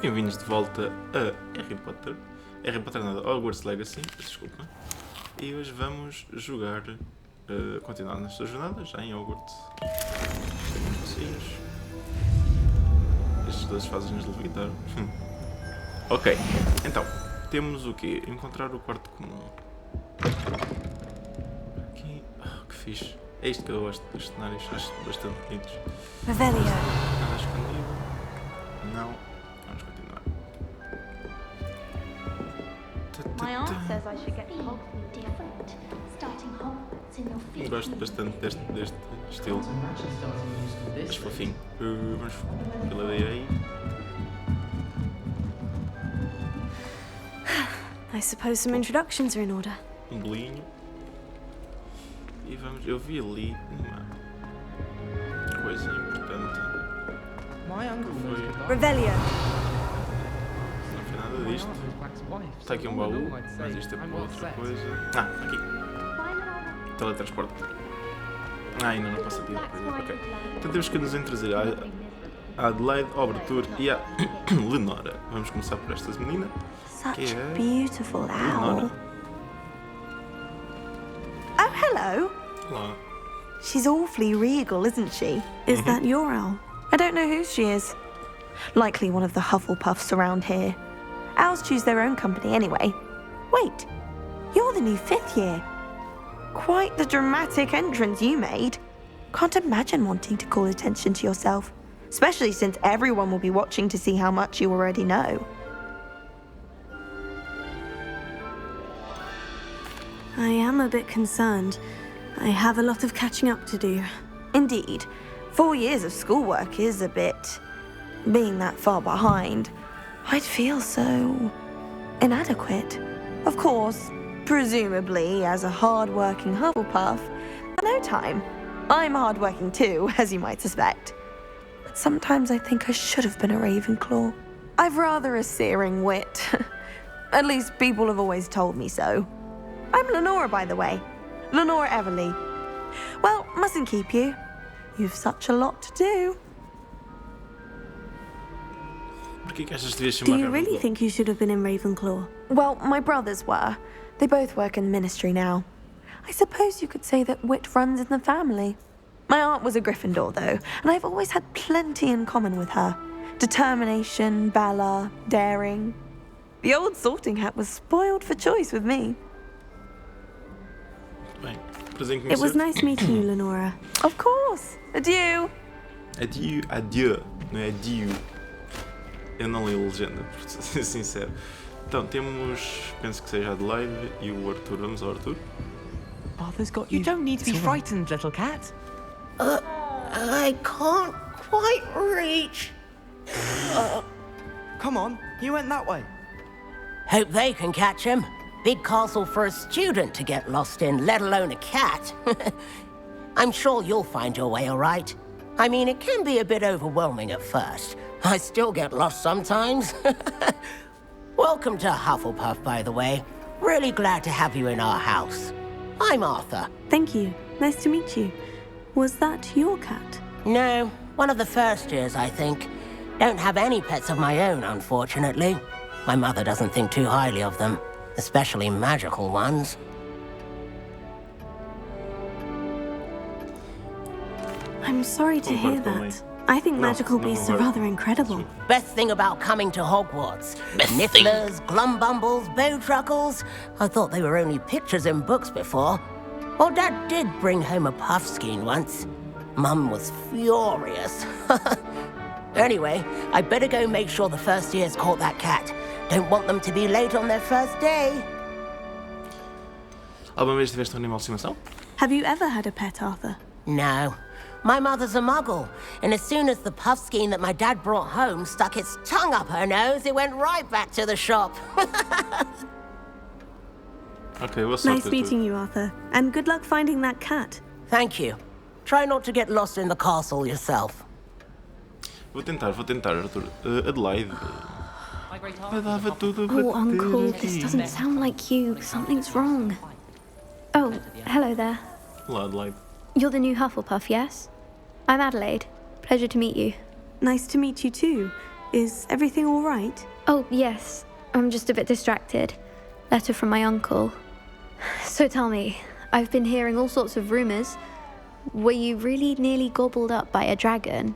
Bem-vindos de volta a Harry Potter. Harry Potter nada, Hogwarts Legacy, desculpa. E hoje vamos jogar, continuar nesta jornada, já em Hogwarts. Temos vacios. Estes dois fazem-nos levitar. Ok, então, temos o quê? Encontrar o quarto comum. Aqui, que fixe. É isto que eu gosto dos cenários, acho bastante bonitos. Revelio. Nada escondido. Não. Vamos continuar. My aunt says I should get Hogwarts different, starting Hogwarts in your feet. Gosto bastante deste estilo. Acho fofinho. Vamos pela direita. I suppose some introductions are in order. Um bolinho. E vamos. Eu vi ali uma coisa importante. Foi. Revelio. Não foi nada disto. Está aqui um baú, mas isto é para outra coisa. Aqui. Teletransporte. Ainda não passa aqui a coisa. Ok. Então temos que nos introduzir a Adelaide, a Arthur e a Lenora. Vamos começar por esta menina. Such a beautiful owl. Lenora. Oh, hello. Olá. She's awfully regal, isn't she? Is that your owl? I don't know who she is. Likely one of the Hufflepuffs around here. Owls choose their own company anyway. Wait, you're the new 5th year. Quite the dramatic entrance you made. Can't imagine wanting to call attention to yourself, especially since everyone will be watching to see how much you already know. I am a bit concerned. I have a lot of catching up to do. Indeed. 4 years of schoolwork is a bit... being that far behind. I'd feel so... inadequate. Of course, presumably as a hard-working Hufflepuff, at no time. I'm hard-working too, as you might suspect. But sometimes I think I should have been a Ravenclaw. I've rather a searing wit. At least people have always told me so. I'm Lenora, by the way. Lenora Everly. Well, mustn't keep you. You've such a lot to do. Do you really think you should have been in Ravenclaw? Well, my brothers were. They both work in the ministry now. I suppose you could say that wit runs in the family. My aunt was a Gryffindor, though, and I've always had plenty in common with her. Determination, valor, daring. The old sorting hat was spoiled for choice with me. It was nice meeting you, Lenora. Of course. Adieu. Adieu, adieu. Não é adieu. Eu não li a legenda, para ser sincero. Então, temos... penso que seja a Adelaide e o Arthur. Vamos ao Arthur. Arthur's got you. You don't need to be frightened, little cat. I can't quite reach. Come on, you went that way. Hope they can catch him. Big castle for a student to get lost in, let alone a cat. I'm sure you'll find your way all right. I mean, it can be a bit overwhelming at first. I still get lost sometimes. Welcome to Hufflepuff, by the way. Really glad to have you in our house. I'm Arthur. Thank you. Nice to meet you. Was that your cat? No, one of the first years, I think. Don't have any pets of my own, unfortunately. My mother doesn't think too highly of them, especially magical ones. I'm sorry to hear that. I think magical beasts are rather incredible. Best thing about coming to Hogwarts. Nifflers, Glumbumbles, Bowtruckles. I thought they were only pictures in books before. Well, Dad did bring home a Puffskein once. Mum was furious. Anyway, I better go make sure the first years caught that cat. Don't want them to be late on their first day. Alguma vez tiveste animal de estimação? Have you ever had a pet, Arthur? No. My mother's a muggle, and as soon as the Puffskein that my dad brought home stuck its tongue up her nose, it went right back to the shop. Okay, what's Nice meeting you, Arthur. And good luck finding that cat. Thank you. Try not to get lost in the castle yourself. Vou tentar, Arthur. Adelaide. Oh, Uncle, this doesn't sound like you. Something's wrong. Oh, hello there. Olá, Adelaide. You're the new Hufflepuff, yes? I'm Adelaide. Pleasure to meet you. Nice to meet you too. Is everything all right? Oh, yes. I'm just a bit distracted. Letter from my uncle. So tell me, I've been hearing all sorts of rumours. Were you really nearly gobbled up by a dragon?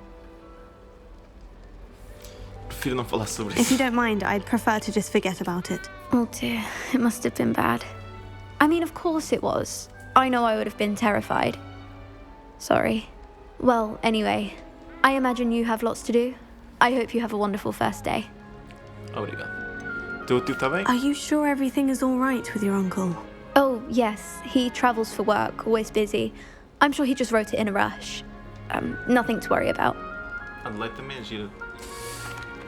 Prefiro não falar sobre If you isso. don't mind, I'd prefer to just forget about it. Oh dear, it must have been bad. I mean, of course it was. I know I would have been terrified. Sorry. Well, anyway, I imagine you have lots to do. I hope you have a wonderful first day. Obrigado. Teu tio está bem? Are you sure everything is all right with your uncle? Oh, yes, he travels for work, always busy. I'm sure he just wrote it in a rush. Nothing to worry about. Adelaide também é gira.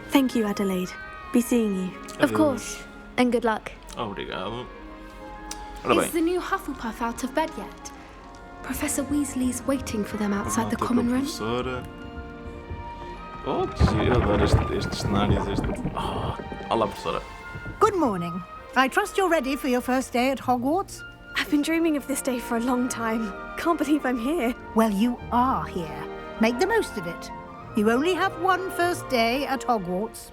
Thank you, Adelaide. Be seeing you. Of course. And good luck. Obrigado. Ora Is bem. the new Hufflepuff out of bed yet? Professor Weasley's waiting for them outside the Malta com a common room. professora. Oh, que giro. Eu adoro estes cenários. Oh. Olá, professora. Good morning. I trust you're ready for your first day at Hogwarts? I've been dreaming of this day for a long time. Can't believe I'm here. Well, you are here. Make the most of it. You only have one first day at Hogwarts.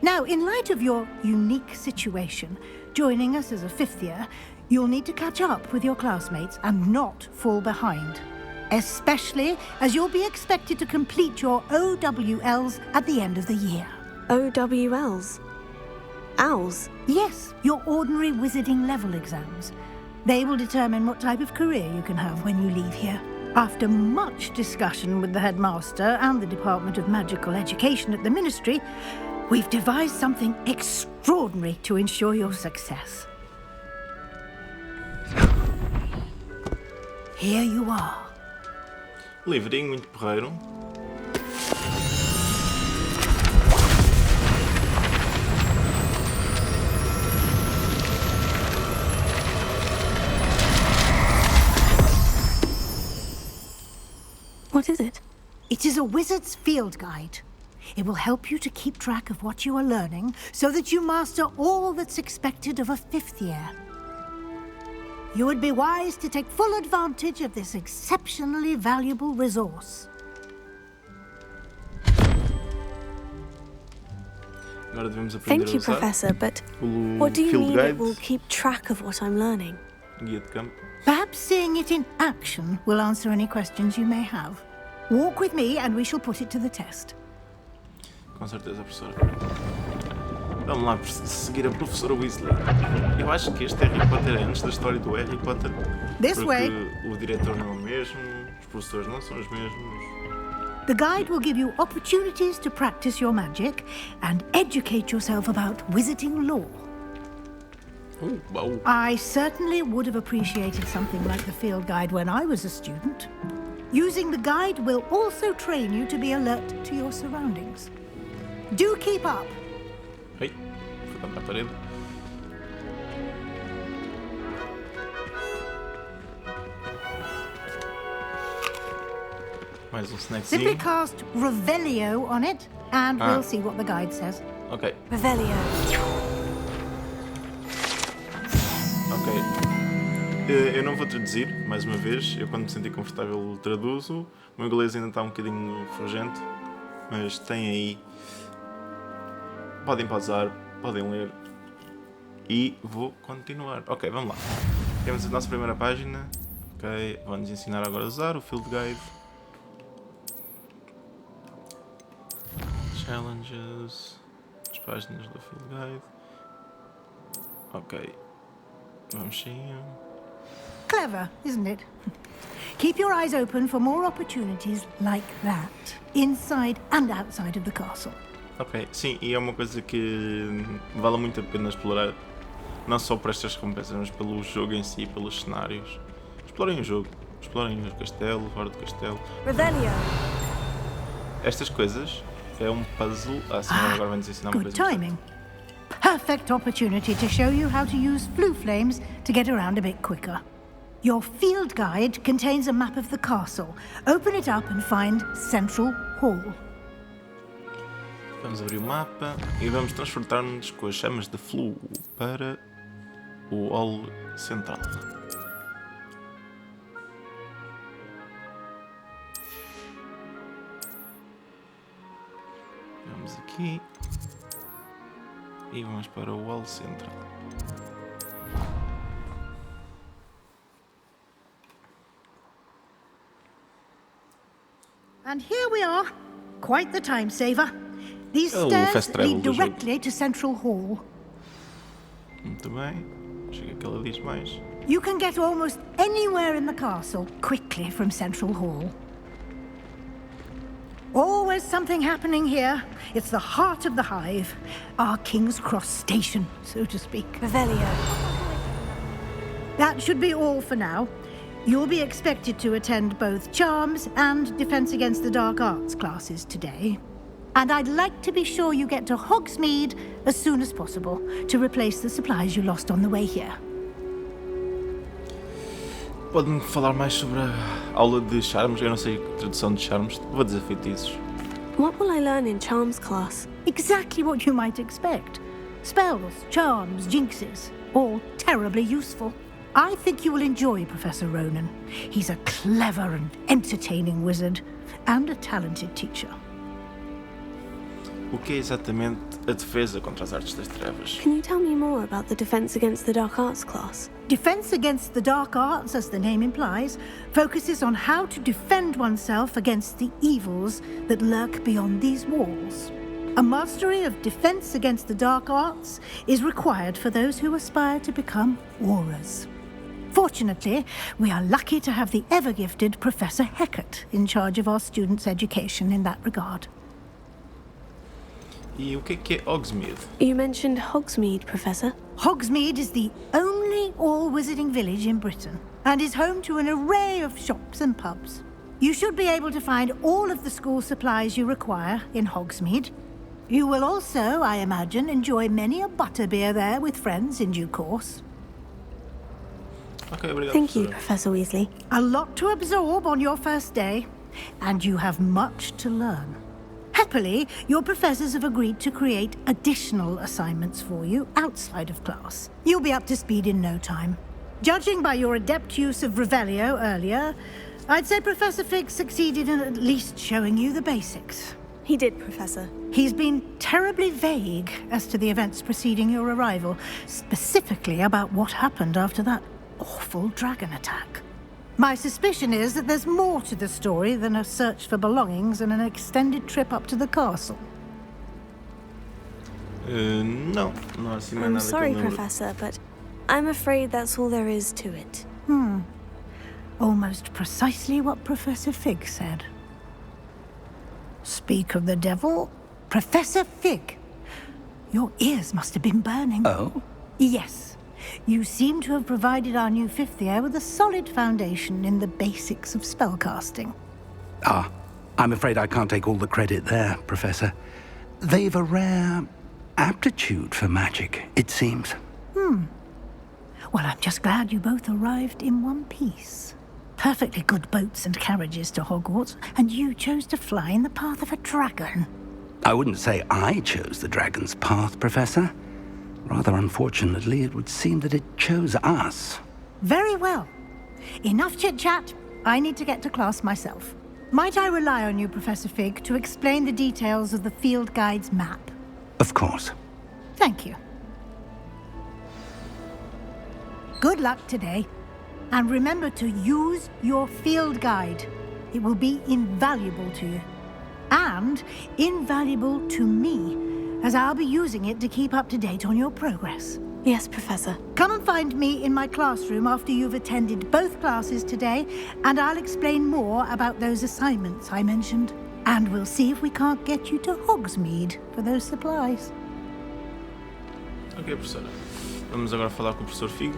Now, in light of your unique situation, joining us as a fifth year, you'll need to catch up with your classmates and not fall behind. Especially as you'll be expected to complete your OWLs at the end of the year. OWLs? Owls? Yes, your ordinary wizarding level exams. They will determine what type of career you can have when you leave here. After much discussion with the headmaster and the Department of Magical Education at the Ministry, we've devised something extraordinary to ensure your success. Here you are. Livrinho, muito porreiro. What is it? It is a wizard's field guide. It will help you to keep track of what you are learning so that you master all that's expected of a fifth year. You would be wise to take full advantage of this exceptionally valuable resource. Agora devemos aprender Thank a you, usar Professor, but o what do you field mean guide, it will keep track of what I'm learning? guia de campo. Perhaps seeing it in action will answer any questions you may have. Walk with me and we shall put it to the test. Com certeza, professora. Vamos lá seguir a professora Weasley. Eu acho que este Harry Potter é antes da história do Harry Potter. This Porque way. o diretor não é o mesmo, os professores não são os mesmos. The guide will give you opportunities to practice your magic and educate yourself about wizarding lore. Uau. I certainly would have appreciated something like the field guide when I was a student. Using the guide will also train you to be alert to your surroundings. Do keep up. Ei, foi contra a parede. Mais snackzinho. Simply cast Revelio on it and Ah. we'll see what the guide says. Ok, Revelio. ok. Eu não vou traduzir, mais uma vez. Eu, quando me sentir confortável, traduzo. O meu inglês ainda está um bocadinho ferrugento, mas tem aí. Podem pausar, podem ler. E vou continuar. Ok, vamos lá. Temos a nossa primeira página. Ok, vamos ensinar agora a usar o Field Guide. Challenges. As páginas do Field Guide. Ok. Vamos sim. Clever, isn't it? Keep your eyes open for more opportunities like that, inside and outside of the castle. Ok, sim, e é uma coisa que vale muito a pena explorar, não só por estas recompensas, mas pelo jogo em si, pelos cenários. Explorem o jogo, explorem o castelo, fora do castelo. Revelio. Estas coisas é um puzzle. A senhora agora vai-nos ensinar uma Good coisa. timing. Perfect opportunity to show you how to use flue flames to get around a bit quicker. Your field guide contains a map of the castle. Open it up and find Central Hall. Vamos abrir o mapa e vamos transportar-nos com as chamas de flue para o hall central. Vamos aqui. E vamos para o hall central. And here we are. Quite the time saver. These Oh, stairs fast travel lead do jogo. directly to Central Hall. Muito bem. Chega que ela diz mais. You can get almost anywhere in the castle quickly from Central Hall. Always something happening here. It's the heart of the hive. Our King's Cross station, so to speak. Revelio. That should be all for now. You'll be expected to attend both Charms and Defense Against the Dark Arts classes today. And I'd like to be sure you get to Hogsmeade as soon as possible to replace the supplies you lost on the way here. Pode-me falar mais sobre a aula de charmes? Eu não sei a tradução de charmes. Vou dizer feitiços. What will I learn in Charms class? Exactly what you might expect. Spells, charms, jinxes, all terribly useful. I think you will enjoy Professor Ronan. He's a clever and entertaining wizard, and a talented teacher. O que é exatamente a defesa contra as artes das trevas? Can you tell me more about the Defense Against the Dark Arts class? Defense Against the Dark Arts, as the name implies, focuses on how to defend oneself against the evils that lurk beyond these walls. A mastery of Defense Against the Dark Arts is required for those who aspire to become auras. Fortunately, we are lucky to have the ever-gifted Professor Hecat in charge of our students' education in that regard. E o que é Hogsmeade? You mentioned Hogsmeade, Professor. Hogsmeade is the only all-wizarding village in Britain and is home to an array of shops and pubs. You should be able to find all of the school supplies you require in Hogsmeade. You will also, I imagine, enjoy many a butterbeer there with friends in due course. Ok, obrigado. Thank you, professora. Professor Weasley. A lot to absorb on your first day, and you have much to learn. Happily, your professors have agreed to create additional assignments for you outside of class. You'll be up to speed in no time. Judging by your adept use of Revelio earlier, I'd say Professor Fig succeeded in at least showing you the basics. He did, Professor. He's been terribly vague as to the events preceding your arrival, specifically about what happened after that awful dragon attack. My suspicion is that there's more to the story than a search for belongings and an extended trip up to the castle. Não há assim mais I'm nada sorry, que eu lembro. Professor, but I'm afraid that's all there is to it. Almost precisely what Professor Fig said. Speak of the devil, Professor Fig. Your ears must have been burning. Oh? Yes. You seem to have provided our new fifth year with a solid foundation in the basics of spellcasting. Ah, I'm afraid I can't take all the credit there, Professor. They've a rare aptitude for magic, it seems. Well, I'm just glad you both arrived in one piece. Perfectly good boats and carriages to Hogwarts, and you chose to fly in the path of a dragon. I wouldn't say I chose the dragon's path, Professor. Rather unfortunately, it would seem that it chose us. Very well. Enough chit-chat. I need to get to class myself. Might I rely on you, Professor Fig, to explain the details of the field guide's map? Of course. Thank you. Good luck today. And remember to use your field guide. It will be invaluable to you. And invaluable to me, as I'll be using it to keep up to date on your progress. Yes, Professor. Come and find me in my classroom after you've attended both classes today, and I'll explain more about those assignments I mentioned. And we'll see if we can't get you to Hogsmeade for those supplies. Ok, professora. Vamos agora falar com o professor Figo.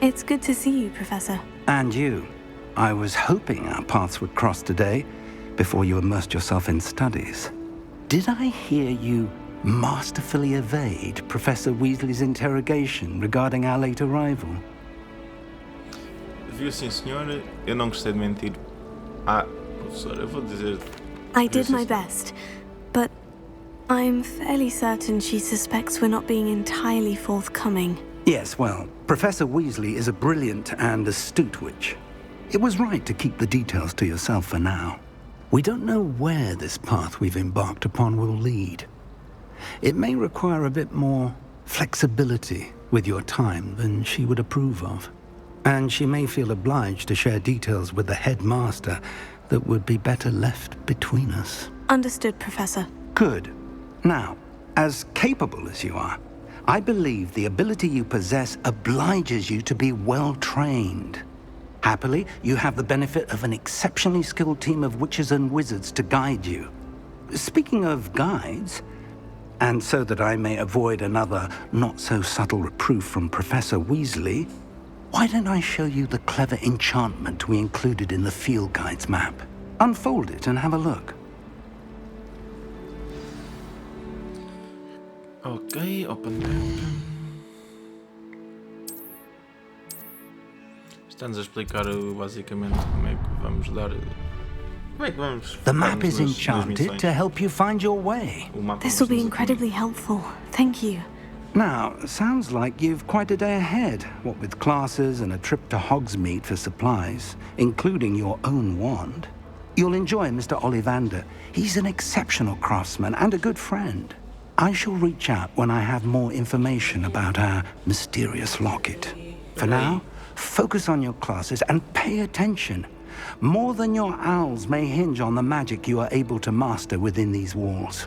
It's good to see you, Professor. And you. I was hoping our paths would cross today, before you immersed yourself in studies. Did I hear you masterfully evade Professor Weasley's interrogation regarding our late arrival? Viu sim, senhora. Eu não gostei de mentir. Ah, professora, eu vou dizer... I did my best, but I'm fairly certain she suspects we're not being entirely forthcoming. Yes, well, Professor Weasley is a brilliant and astute witch. It was right to keep the details to yourself for now. We don't know where this path we've embarked upon will lead. it may require a bit more flexibility with your time than she would approve of. And she may feel obliged to share details with the headmaster that would be better left between us. Understood, Professor. Good. Now, as capable as you are, I believe the ability you possess obliges you to be well trained. Happily, you have the benefit of an exceptionally skilled team of witches and wizards to guide you. Speaking of guides, and so that I may avoid another not-so-subtle reproof from Professor Weasley, why don't I show you the clever enchantment we included in the field guide's map? Unfold it and have a look. Ok, open map. Está-nos a explicar basicamente como é que vamos dar. Como é que vamos. The map is enchanted to help you find your way. This will be incredibly helpful. Thank you. Now, sounds like you've quite a day ahead, what with classes and a trip to Hogsmeade for supplies, including your own wand. You'll enjoy Mr. Ollivander. He's an exceptional craftsman and a good friend. I shall reach out when I have more information about our mysterious locket. For now, focus on your classes and pay attention. More than your owls may hinge on the magic you are able to master within these walls.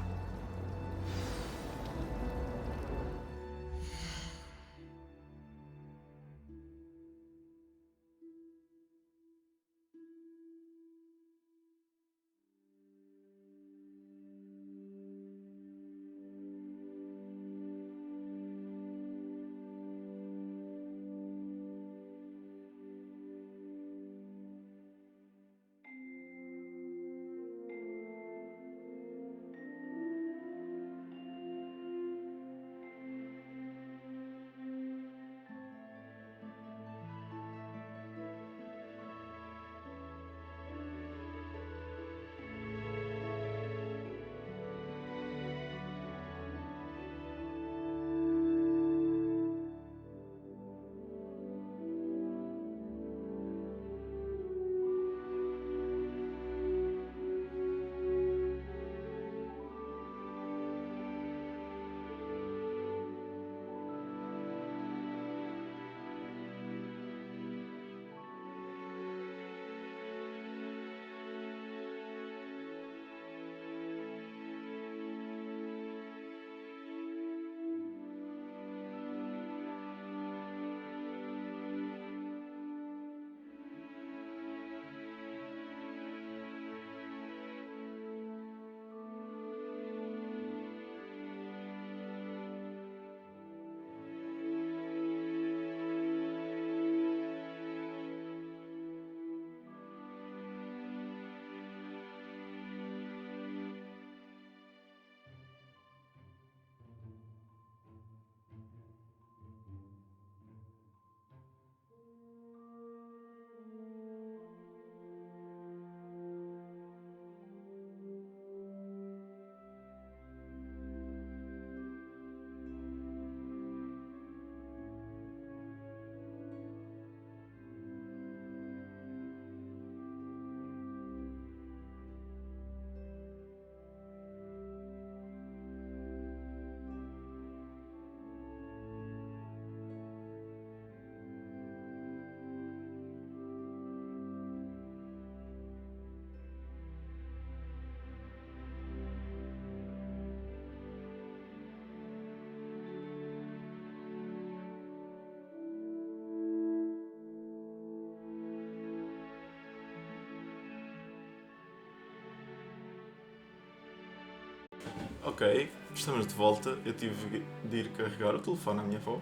Ok, estamos de volta. Eu tive de ir carregar o telefone à minha avó,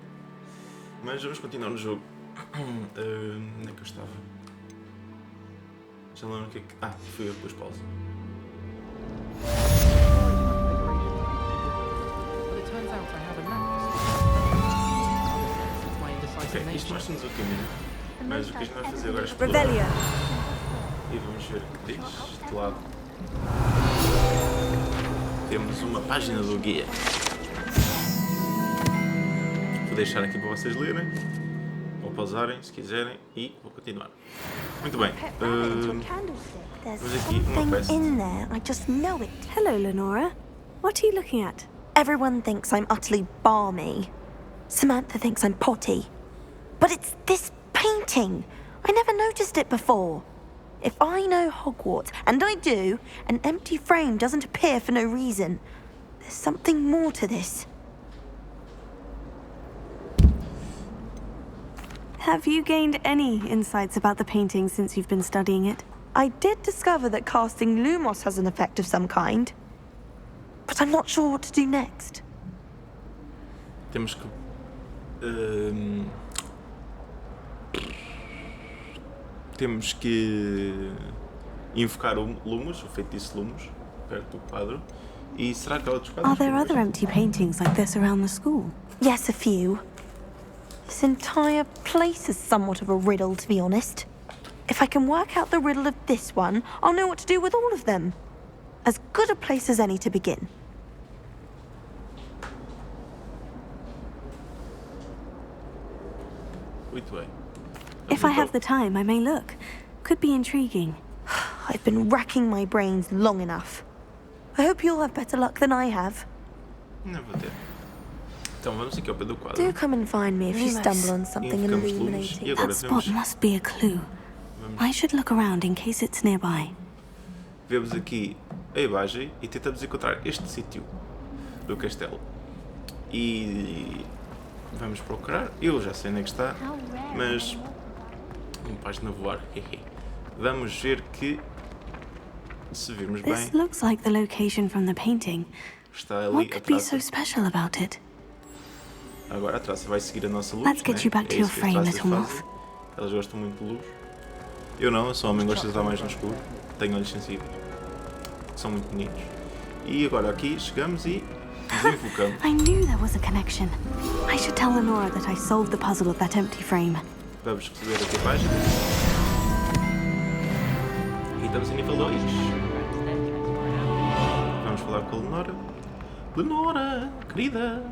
mas vamos continuar no jogo. Onde é que eu estava? Já não lembro o que é que... Ah, fui eu que pus pausa. Ok, isto mostra-nos o caminho, mas o que a gente vai fazer agora é explorar. E vamos ver o que diz deste lado. Temos uma página do guia. Vou deixar aqui para vocês lerem, ou pausarem se quiserem, e vou continuar. Muito bem. Vamos aqui uma quest. In there, I just know it. Hello, Lenora. What are you looking at? Everyone thinks I'm utterly balmy. Samantha thinks I'm potty. But it's this painting. I never noticed it before. If I know Hogwarts, and I do, an empty frame doesn't appear for no reason. There's something more to this. Have you gained any insights about the painting since you've been studying it? I did discover that casting Lumos has an effect of some kind. But I'm not sure what to do next. Temos que... temos que invocar o Lumos, o feitiço Lumos, perto do quadro. E será que há outros quadros? Are there other empty paintings like this around the school? Yes, a few. This entire place is somewhat of a riddle, to be honest. If I can work out the riddle of this one, I'll know what to do with all of them. As good a place as any to begin. Muito bem. If I have the time, I may look. Could be intriguing. I've been racking my brains long enough. I hope you'll have better luck than I have. Não vou ter. Então vamos aqui ao pé do quadro. Do come and find me if you stumble on something Invocamos Lumos e illuminating. agora That spot vemos, must be a clue. I should look around in case it's nearby. vemos aqui a imagem e tentamos encontrar este sítio do castelo. E vamos procurar. Eu já sei onde é que está, mas uma página a voar. Vamos ver que, se virmos bem, This looks like the location from the painting. está ali What a could be traça. so special about it? Agora a traça vai seguir a nossa luz. Let's get you back to your frame, little moth. Elas gostam muito de luz. Eu não, eu sou homem, gosto de estar mais no escuro. Tenho olhos sensíveis. São muito bonitos. E agora aqui chegamos e desinvocamos. I knew there was a connection. I should tell Lenora that I solved the puzzle of that empty frame. Vamos receber aqui a página. E estamos em nível 2. Vamos falar com a Lenora. Lenora, querida.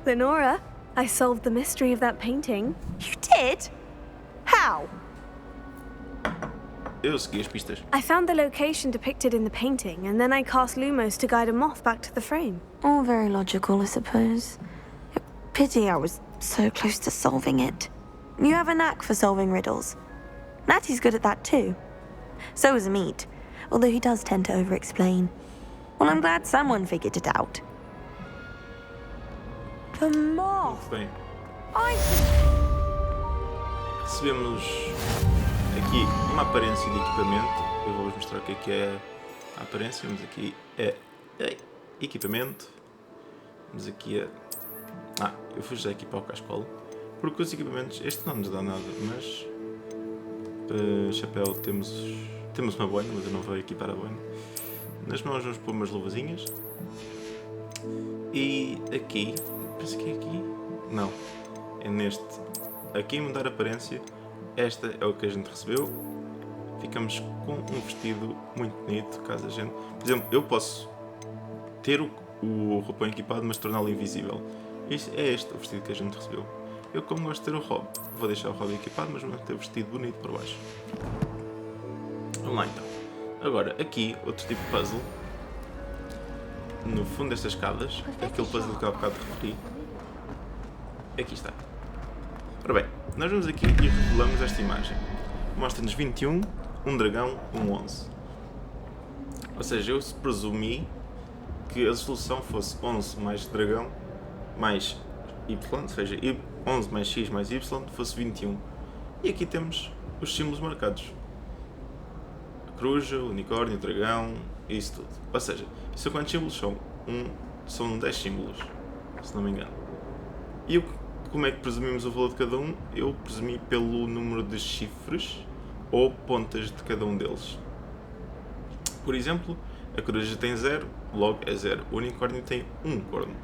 Lenora, I solved the mystery of that painting. You did? How? Eu segui as pistas. I found the location depicted in the painting, and then I cast Lumos to guide a moth back to the frame. All very logical, I suppose. Pity I was so close to solving it. You have a knack for solving riddles. Natty's good at that too. So is Meat, although he does tend to over-explain. Well, I'm glad someone figured it out. The moth! Muito bem. I... Recebemos aqui uma aparência de equipamento. Eu vou-vos mostrar o que é a aparência. Vamos aqui equipamento. Vamos aqui a... eu fui já aqui para o cascola. Porque os equipamentos, este não nos dá nada, mas... chapéu, temos uma boina, mas eu não vou equipar a boina. Nas mãos vamos pôr umas luvazinhas. E aqui, penso que é aqui, não, é neste, aqui mudar a aparência, esta é o que a gente recebeu. Ficamos com um vestido muito bonito, caso a gente, por exemplo, eu posso ter o roupão equipado, mas torná-lo invisível. Isso é este o vestido que a gente recebeu. Eu, como gosto de ter o hobby, vou deixar o hobby equipado, mas vou ter o vestido bonito por baixo. Vamos lá então. Agora, aqui, outro tipo de puzzle. No fundo destas escadas, aquele puzzle que há bocado referi. Aqui está. Ora bem, nós vamos aqui e revelamos esta imagem. Mostra-nos 21, um dragão, um 11. Ou seja, eu presumi que a solução fosse 11 mais dragão mais y, ou seja, 11 mais x mais y fosse 21. E aqui temos os símbolos marcados. A coruja, o unicórnio, o dragão, isso tudo. Ou seja, são quantos símbolos são? São 10 símbolos, se não me engano. E como é que presumimos o valor de cada um? Eu presumi pelo número de chifres ou pontas de cada um deles. Por exemplo, a coruja tem 0, logo é 0. O unicórnio tem 1 corno.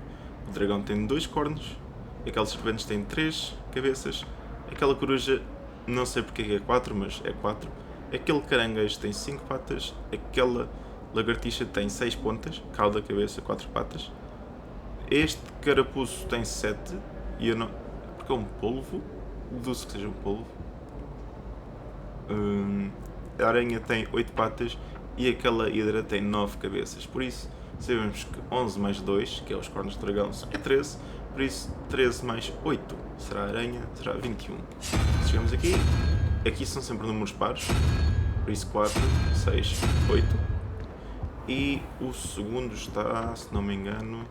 O dragão tem 2 cornos. Aqueles serpentes têm 3 cabeças. Aquela coruja, não sei porque é 4, mas é 4. Aquele caranguejo tem 5 patas. Aquela lagartixa tem 6 pontas. Cauda, cabeça, 4 patas. Este carapuço tem 7. E eu não... porque é um polvo. Deduzo que seja um polvo. A aranha tem 8 patas. E aquela hidra tem 9 cabeças. Por isso, Sabemos que 11 mais 2, que é os cornos de dragão, é 13. Por isso, 13 mais 8 será a aranha, será 21. Se chegamos aqui, aqui são sempre números pares. Por isso, 4, 6, 8. E o segundo está, se não me engano,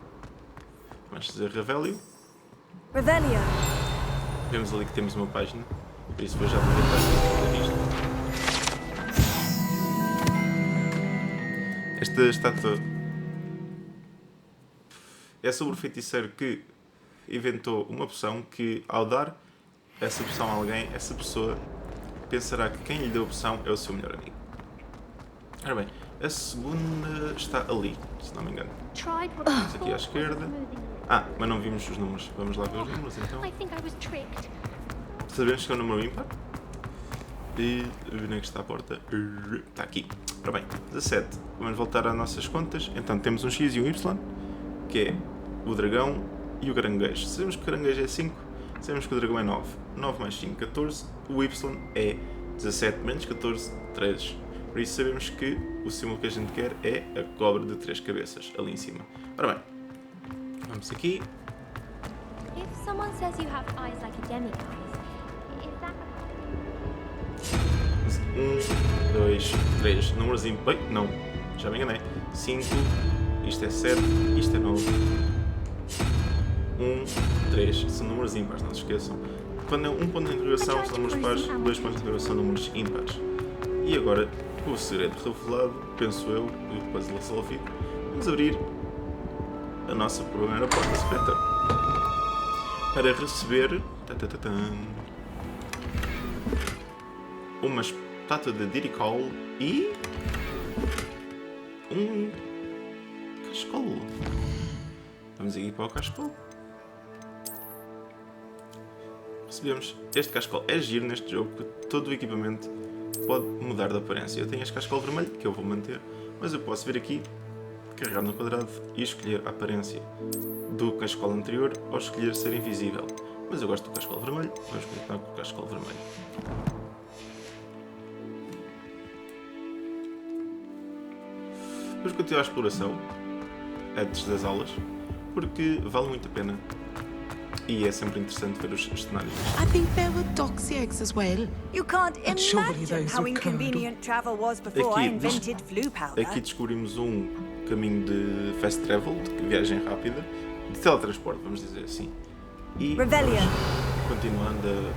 vamos dizer Revelio. Revelio. Vemos ali que temos uma página, por isso vou já aproveitar isto. Esta estátua é sobre o feiticeiro que inventou uma poção que, ao dar essa poção a alguém, essa pessoa pensará que quem lhe deu a poção é o seu melhor amigo. Ora bem, a segunda está ali, se não me engano. Vamos aqui à esquerda. Ah, mas não vimos os números. Vamos lá ver os números então. Sabemos que é um número ímpar. E onde é que está a porta? Está aqui. Ora bem, 17. Vamos voltar às nossas contas. Então temos um X e um Y, que é o dragão e o caranguejo. Sabemos que o caranguejo é 5, sabemos que o dragão é 9. 9 mais 5, 14. O Y é 17 menos 14, 13. Por isso sabemos que o símbolo que a gente quer é a cobra de 3 cabeças, ali em cima. Ora bem, vamos aqui. If someone says you have eyes like a demiguise, is that 1, 2, 3. Números ímpares. Não, já me enganei. 5, isto é 7, isto é 9. 1, 3. São números ímpares, não se esqueçam. Quando é um ponto de interrogação, são números pares, 2 pontos de interrogação são números ímpares. E agora, o segredo revelado, penso eu, e o puzzle resolvido, vamos abrir a nossa primeira porta secreta para receber uma estátua de Diricol e um cascolo. Vamos aqui para o cascolo. Recebemos este cascolo. É giro neste jogo que todo o equipamento pode mudar de aparência. Eu tenho este cascolo vermelho que eu vou manter, mas eu posso vir aqui, carregar no quadrado e escolher a aparência do cascolo anterior ou escolher ser invisível. Mas eu gosto do cascolo vermelho, vamos continuar com o cascolo vermelho. Vamos continuar a exploração antes das aulas, porque vale muito a pena. E é sempre interessante ver os cenários. I think there were doxy eggs as well. You can't imagine how were inconvenient travel was before I invented flu powder. Aqui descobrimos um caminho de fast travel, de viagem rápida, de teletransporte, vamos dizer assim. E Revelio. Continuando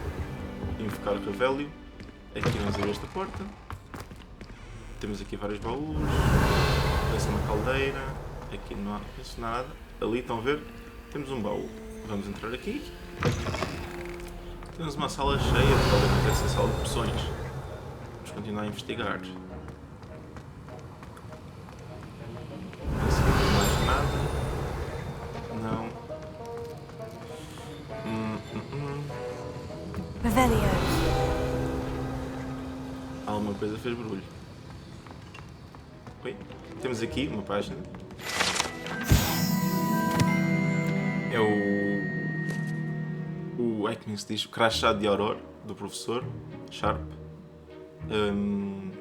a invocar o Revelio, aqui vamos abrir esta porta. Temos aqui vários baús, parece uma caldeira, aqui não há nada. Ali, estão a ver? Temos um baú. Vamos entrar aqui. Temos uma sala cheia, provavelmente essa sala de poções. Vamos continuar a investigar. Não se vê mais nada. Não. Revelio. Alguma coisa fez barulho. Oi? Temos aqui uma página. É como se diz, o crachá de Aurora, do professor Sharp.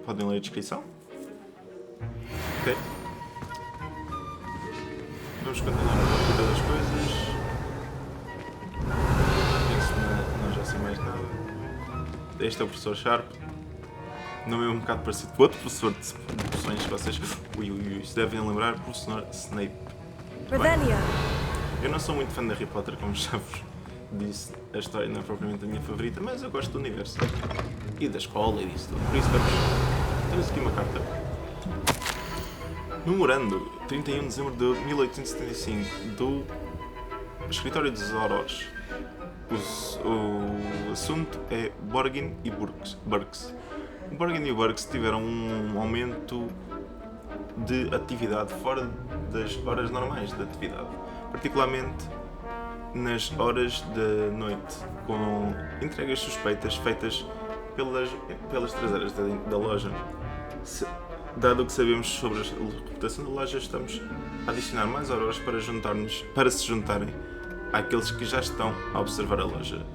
Podem ler a descrição. Ok. Vamos continuar a procura das coisas. Penso que não já sei mais nada. Este é o professor Sharp. Não é um bocado parecido com outro professor de poções que vocês se devem lembrar, o professor Snape. Revelio. Eu não sou muito fã de Harry Potter, como já vos disse, a história não é propriamente a minha favorita, mas eu gosto do universo e da escola e disso tudo. Por isso temos aqui uma carta. Memorando, 31 de dezembro de 1875, do escritório dos Auroras. O assunto é Borgin e Burks. O Borgin e o Burks tiveram um aumento de atividade fora das horas normais de atividade, particularmente nas horas da noite, com entregas suspeitas feitas pelas traseiras da loja. Dado o que sabemos sobre a reputação da loja, estamos a adicionar mais horas para se juntarem àqueles que já estão a observar a loja.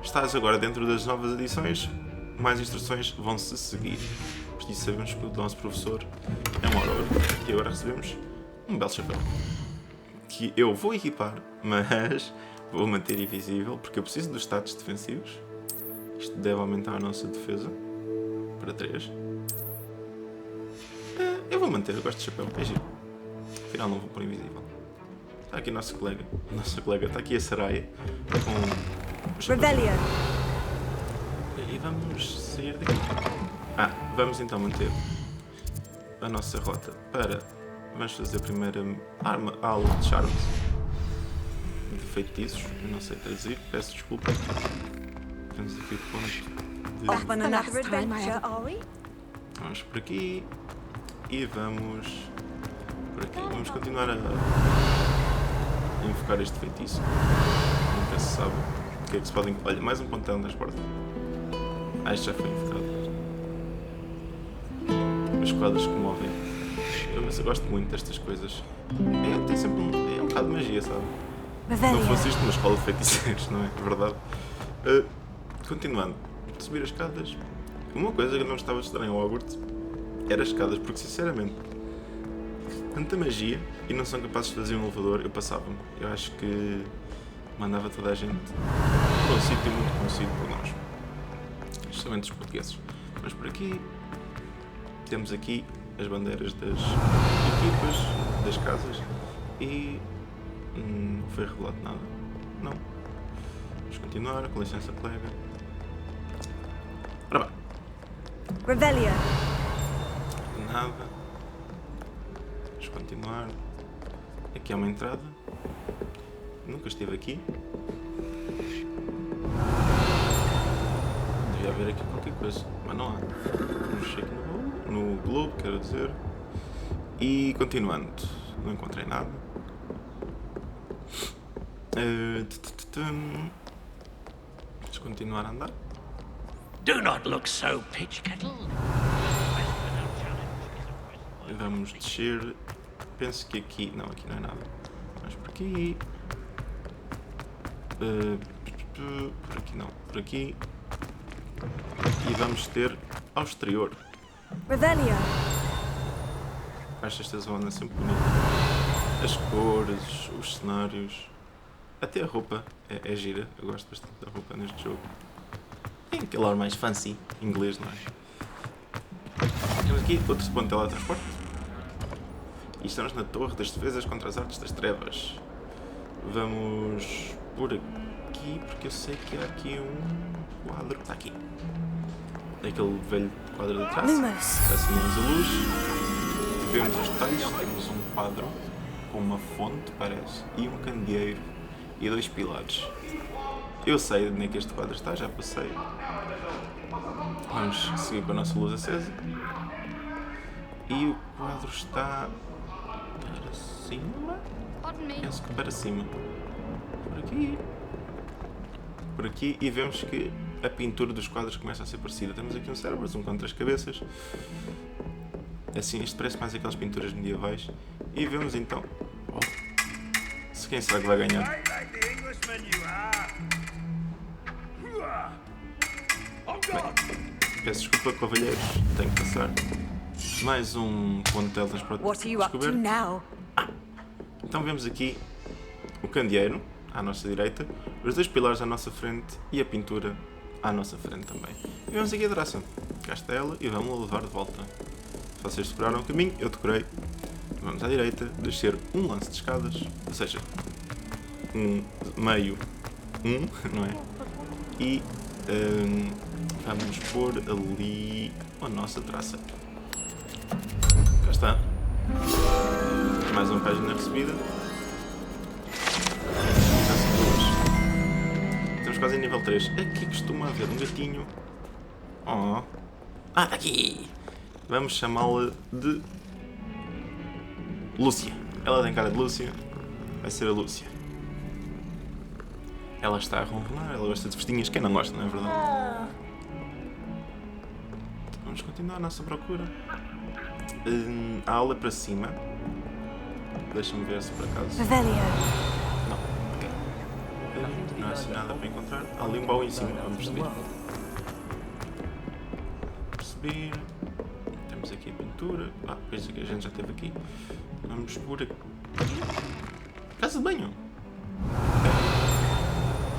Estás agora dentro das novas edições, mais instruções vão-se seguir. e sabemos que o nosso professor é um auror. E agora recebemos um belo chapéu. Que eu vou equipar, mas vou manter invisível porque eu preciso dos status defensivos. Isto deve aumentar a nossa defesa para 3. Eu vou manter, eu gosto de chapéu, é giro. Afinal não vou pôr invisível. Está aqui a nossa colega. Está aqui a Saraya com o chapéu. E vamos sair daqui. Vamos então manter a nossa rota para... Vamos fazer a primeira aula de charmes. De feitiços. Eu não sei traduzir, peço desculpa. Temos aqui o ponto de... Vamos por aqui. E vamos por aqui. Vamos continuar a invocar este feitiço. Nunca se sabe o que é que se pode... Olha, mais um ponto de teletransporte. Este já foi invocado. Os quadros que movem. Mas eu gosto muito destas coisas. Tem sempre é um bocado de magia, sabe? Não fosse isto uma escola de feiticeiros, não é? É verdade. Continuando. Subir as escadas. Uma coisa que eu não gostava de estudar em Hogwarts era as escadas, porque sinceramente tanta magia e não são capazes de fazer um elevador, eu passava-me. Eu acho que mandava toda a gente para um sítio muito conhecido por nós. Especialmente os portugueses. Mas por aqui temos aqui as bandeiras das equipas, das casas e não foi revelado nada. Não. Vamos continuar, com licença, colega. Ora bem. Revelia. Nada. Vamos continuar. Aqui há uma entrada. Nunca estive aqui. Devia haver aqui qualquer coisa, mas não há. Vamos chegar aqui no globo, quero dizer. E continuando. Não encontrei nada. Vamos continuar a andar. Do not look so, pitch kettle. Vamos descer. Penso que aqui... Não, aqui não é nada. Vamos por aqui. Por aqui não. Por aqui. E vamos ter ao exterior. Revelia. Acho esta zona sempre bonita. As cores, os cenários. Até a roupa é gira. Eu gosto bastante da roupa neste jogo. Tem aquele ar mais fancy, inglês, não é? Temos aqui outro ponto de teletransporte. E estamos na torre das defesas contra as artes das trevas. Vamos por aqui, porque eu sei que há aqui um quadro. Está aqui. É aquele velho quadro de trás. Acendemos a luz. Vemos os detalhes. Temos um quadro com uma fonte, parece, e um candeeiro e 2 pilares. Eu sei onde é que este quadro está, já passei. Vamos seguir com a nossa luz acesa. E o quadro está para cima? Penso que para cima. Por aqui. Por aqui, e vemos que a pintura dos quadros começa a ser parecida. Temos aqui um cérebro, um com 3 cabeças. Assim, isto parece mais aquelas pinturas medievais. E vemos então... Oh, quem será que vai ganhar? Bem, peço desculpa, cavalheiros, tenho que passar. Mais um ponto de teletransporte descoberto. Então vemos aqui o candeeiro à nossa direita, os 2 pilares à nossa frente e a pintura à nossa frente também. E vemos aqui a Draça. Cá está ela e vamos-la levar de volta. Se vocês decoraram o caminho, eu decorei. Vamos à direita, descer um lance de escadas, ou seja, meio, não é? E vamos pôr ali a nossa traça. Cá está. Mais uma página recebida. Estamos quase em nível 3. Aqui costuma haver um gatinho. Oh. Aqui! Vamos chamá-la de Lúcia. Ela tem cara de Lúcia. Vai ser a Lúcia. Ela está a ronronar, ela gosta de festinhas. Quem não gosta, não é verdade? Vamos continuar a nossa procura. A aula é para cima. Deixa-me ver se por acaso... Não, ok. Não há assim nada para encontrar. Há ali um baú em cima, vamos subir. Subir. Temos aqui a pintura. Pois aqui a gente já esteve aqui. Vamos por aqui. Casa de banho.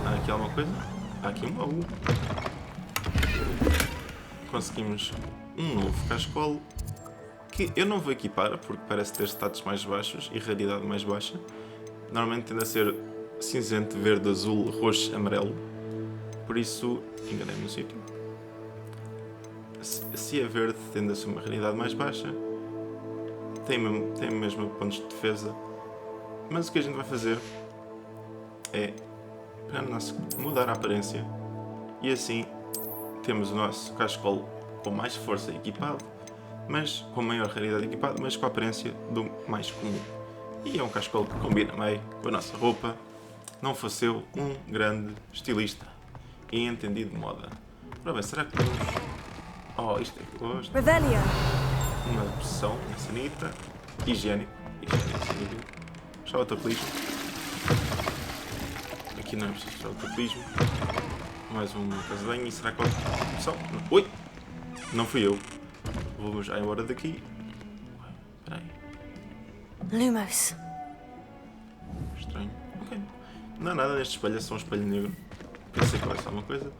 Há aqui alguma coisa? Há aqui um baú. Conseguimos um novo cascolo que eu não vou equipar porque parece ter status mais baixos e raridade mais baixa. Normalmente tende a ser cinzento, verde, azul, roxo, amarelo. Por isso, enganei-me no sítio. Se é verde, tende a ser uma raridade mais baixa. Tem mesmo pontos de defesa. Mas o que a gente vai fazer é para mudar a aparência. E assim temos o nosso cascolo com mais força equipado, mas com maior raridade equipado, mas com a aparência do mais comum. E é um cascolo que combina bem com a nossa roupa. Não fosse eu um grande estilista e entendido de moda. Ora bem, será que temos... Oh, isto é que gosto. Revelio. Uma opção, uma sanita. Higiênico. Higiênico. Já o autocolismo. Aqui não é preciso já o autocolismo. Mais uma casa de banho. E será que outra opção? Ui! Não fui eu. Vou já embora daqui. Espera aí. Lumos. Estranho. Ok. Não há nada neste espelho, é só um espelho negro. Pensei que vai ser alguma coisa.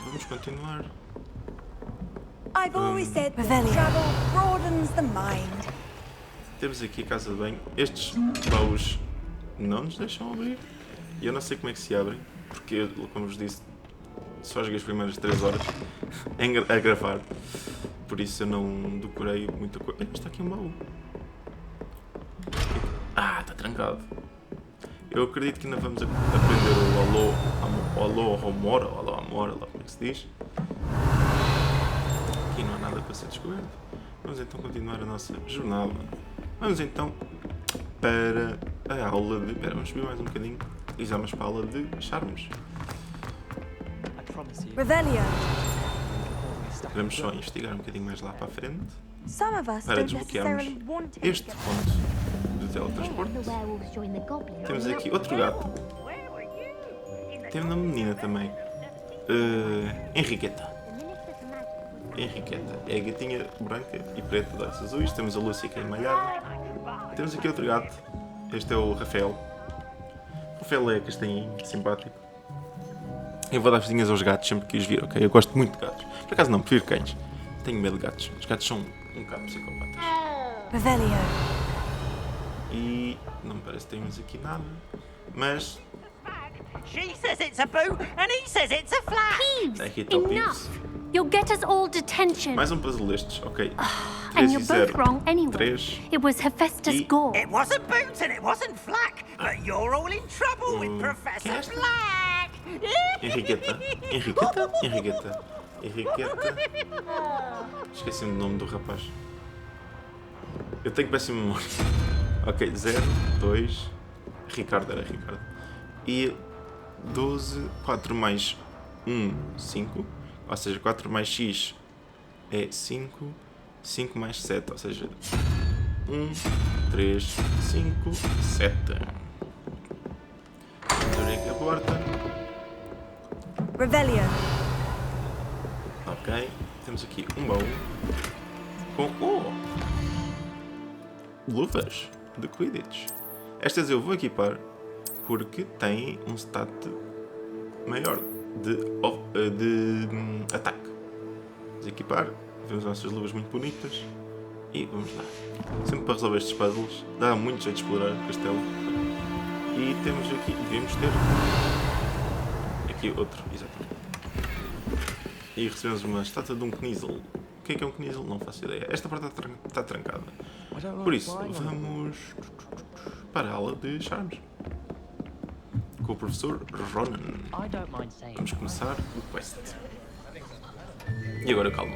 Vamos continuar. I've always said that travel broadens the mind. Temos aqui a casa de banho. Estes baús não nos deixam abrir. E eu não sei como é que se abrem. Porque, eu, como vos disse, só joguei as primeiras 3 horas a gravar. Por isso eu não decorei muita coisa. Está aqui um baú. Está trancado. Eu acredito que ainda vamos aprender o alô amor, ou alô amor, lá como é que se diz. Aqui não há nada para ser descoberto. Vamos então continuar a nossa jornada. Vamos então para a aula de... Espera, vamos subir mais um bocadinho. E vamos para a aula de charmes. Revelio. Vamos só investigar um bocadinho mais lá para a frente. Some of us Para don't desbloquearmos necessarily want to este ponto de teletransporte. Temos aqui outro gato. Temos uma menina também. Henriqueta. Henriqueta. É a gatinha branca e preta de olhos azuis. Temos a Lúcia que é malhada. Temos aqui outro gato. Este é o Rafael. O Rafael é castanhinho, simpático. Eu vou dar vidinhas aos gatos sempre que os vir, ok? Eu gosto muito de gatos. Por acaso não, prefiro cães. Tenho medo de gatos. Os gatos são um bocado psicopatas. Revelio. E não me parece que temos aqui nada. Mas... She says it's a boo and he says it's a flat. Aqui está o Pips. You'll get us all detention. Mais um puzzle destes, ok. And you're both wrong anyway. 3. It was Hephaestus Gore. It wasn't boots and it wasn't flack, but you're all in trouble with Professor Black. Henriqueta. Henriqueta? Henriqueta. Henriqueta. Esqueci-me do nome do rapaz. Eu tenho péssima memória. Ok, 0, 2. Ricardo, era Ricardo. E 12, 4 mais 1, 5. Ou seja, 4 mais x é 5. 5 mais 7, ou seja, 1, 3, 5, 7. Vamos abrir aqui a porta. Revelio. Ok, temos aqui um baú com luvas de Quidditch. Estas eu vou equipar porque têm um stat maior de ataque. Vamos equipar, vemos as nossas luvas muito bonitas e vamos lá. Sempre para resolver estes puzzles, dá muito jeito de explorar o castelo. E temos aqui, devíamos ter aqui outro, exatamente. E recebemos uma estátua de um Knizzle. O que é um Knizzle? Não faço ideia. Esta porta está trancada. Por isso, vamos para a aula de charmes. Com o professor Ronan. Vamos começar o quest. E agora calma.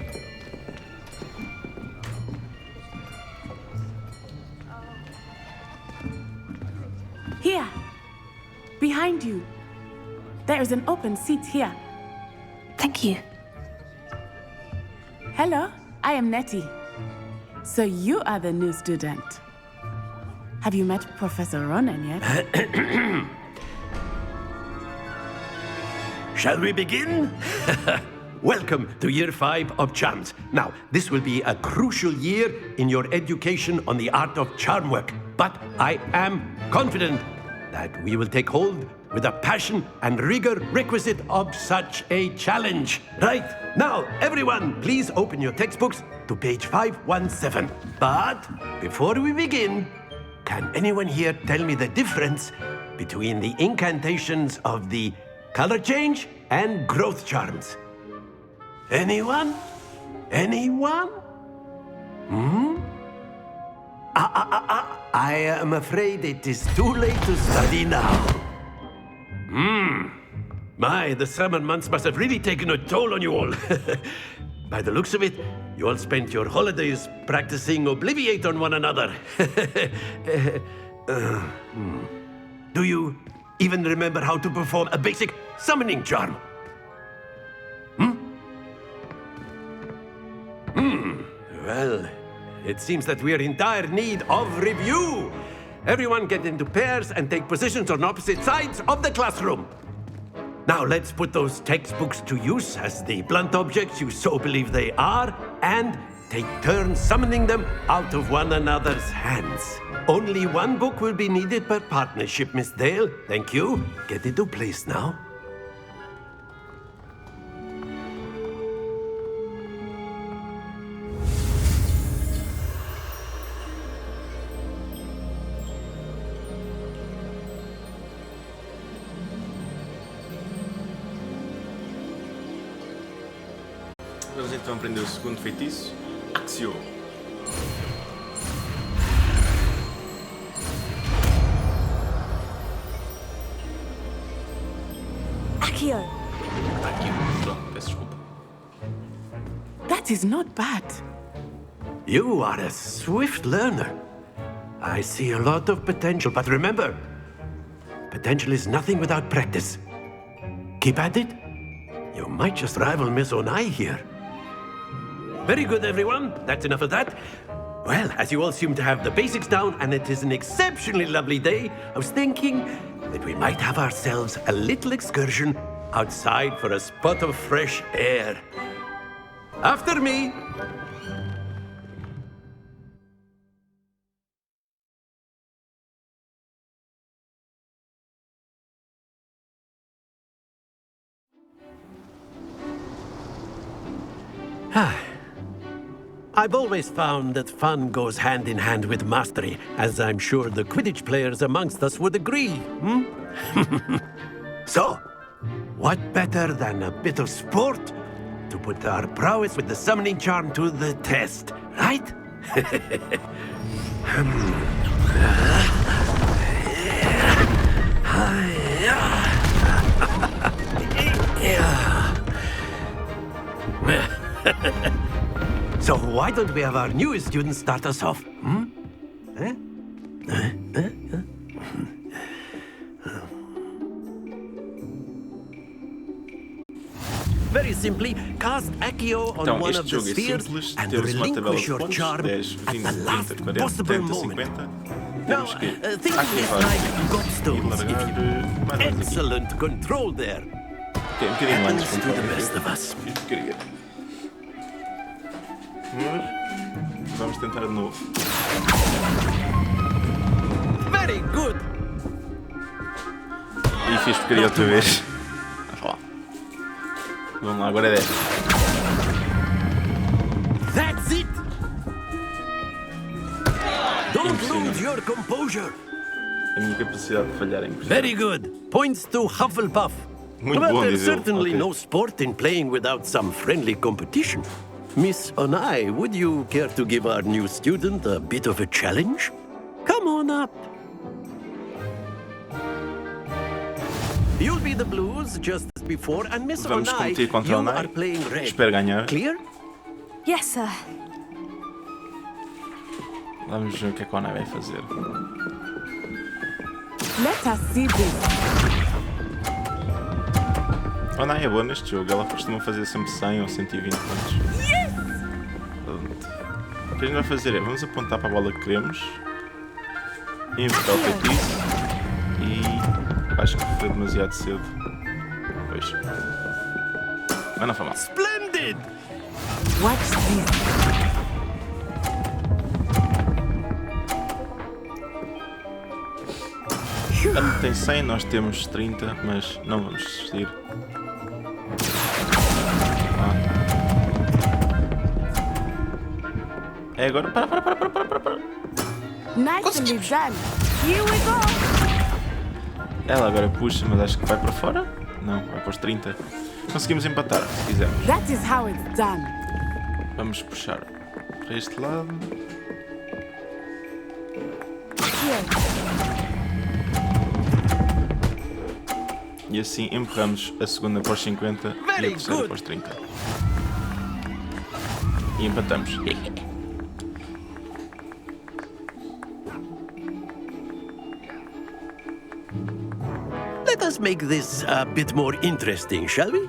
Here, behind you. There is an open seat here. Thank you. Hello, I am Nettie. So you are the new student. Have you met Professor Ronan yet? Shall we begin? welcome to Year 5 of Charms. Now, this will be a crucial year in your education on the art of charm work. But I am confident that we will take hold with the passion and rigor requisite of such a challenge. Right, now, everyone, please open your textbooks to page 517. But before we begin, can anyone here tell me the difference between the incantations of the color change and growth charms? Anyone? Anyone? I am afraid it is too late to study now. My, the summer months must have really taken a toll on you all. By the looks of it, you all spent your holidays practicing Obliviate on one another. Do you even remember how to perform a basic summoning charm? Well, it seems that we are in dire need of review. Everyone get into pairs and take positions on opposite sides of the classroom. Now let's put those textbooks to use as the blunt objects you so believe they are, and take turns summoning them out of one another's hands. Only one book will be needed per partnership, Miss Dale. Thank you. Get into place now. Vamos então aprender o segundo feitiço, Axio. Accio. Pronto, peço desculpa. That is not bad. You are a swift learner. I see a lot of potential, but remember, potential is nothing without practice. Keep at it. You might just rival Miss Onai here. Very good, everyone. That's enough of that. Well, as you all seem to have the basics down, and it is an exceptionally lovely day, I was thinking that we might have ourselves a little excursion outside for a spot of fresh air. After me. I've always found that fun goes hand in hand with mastery, as I'm sure the Quidditch players amongst us would agree. So, what better than a bit of sport to put our prowess with the summoning charm to the test, right? So why don't we have our newest student start us off? Very simply, cast Accio on one of the spheres and relinquish your charm at the last possible moment. Now, think of this like gobstones, if you... Excellent control there. Happens to the best of us. Vamos tentar de novo. Very good. E fiz porcaria outra vez. Vamos lá, agora é 10. That's it. Don't lose your composure. A minha capacidade de falhar é impressionante. Very good. Points to Hufflepuff. Muito But bom, there's diz ele. certainly Okay. no sport in playing without some friendly competition. Miss Onai, would you care to give our new student a bit of a challenge? Come on up. You'll be the blues just as before, and Miss Vamos Onai, competir contra you Onai. are playing red. Espero ganhar. Clear? Yes, sir. Vamos ver o que é que a Onai vai fazer. Let us see this. A Onai é boa neste jogo, ela costuma fazer sempre 100 ou 120 pontos. Pronto. O que a gente vai fazer é, vamos apontar para a bola que queremos, inverter o feitiço e acho que foi demasiado cedo. Pois. Mas não foi mal. did! Watch this. Ela tem 100, nós temos 30, mas não vamos desistir. É agora. Para. Nicely done. Here we go. Ela agora puxa, mas acho que vai para fora. Não, vai para os 30. Conseguimos empatar, se quisermos. That is how it's done. Vamos puxar para este lado. E assim empurramos a segunda para os 50 e a terceira para os 30. E empatamos. Let us make this a bit more interesting, shall we?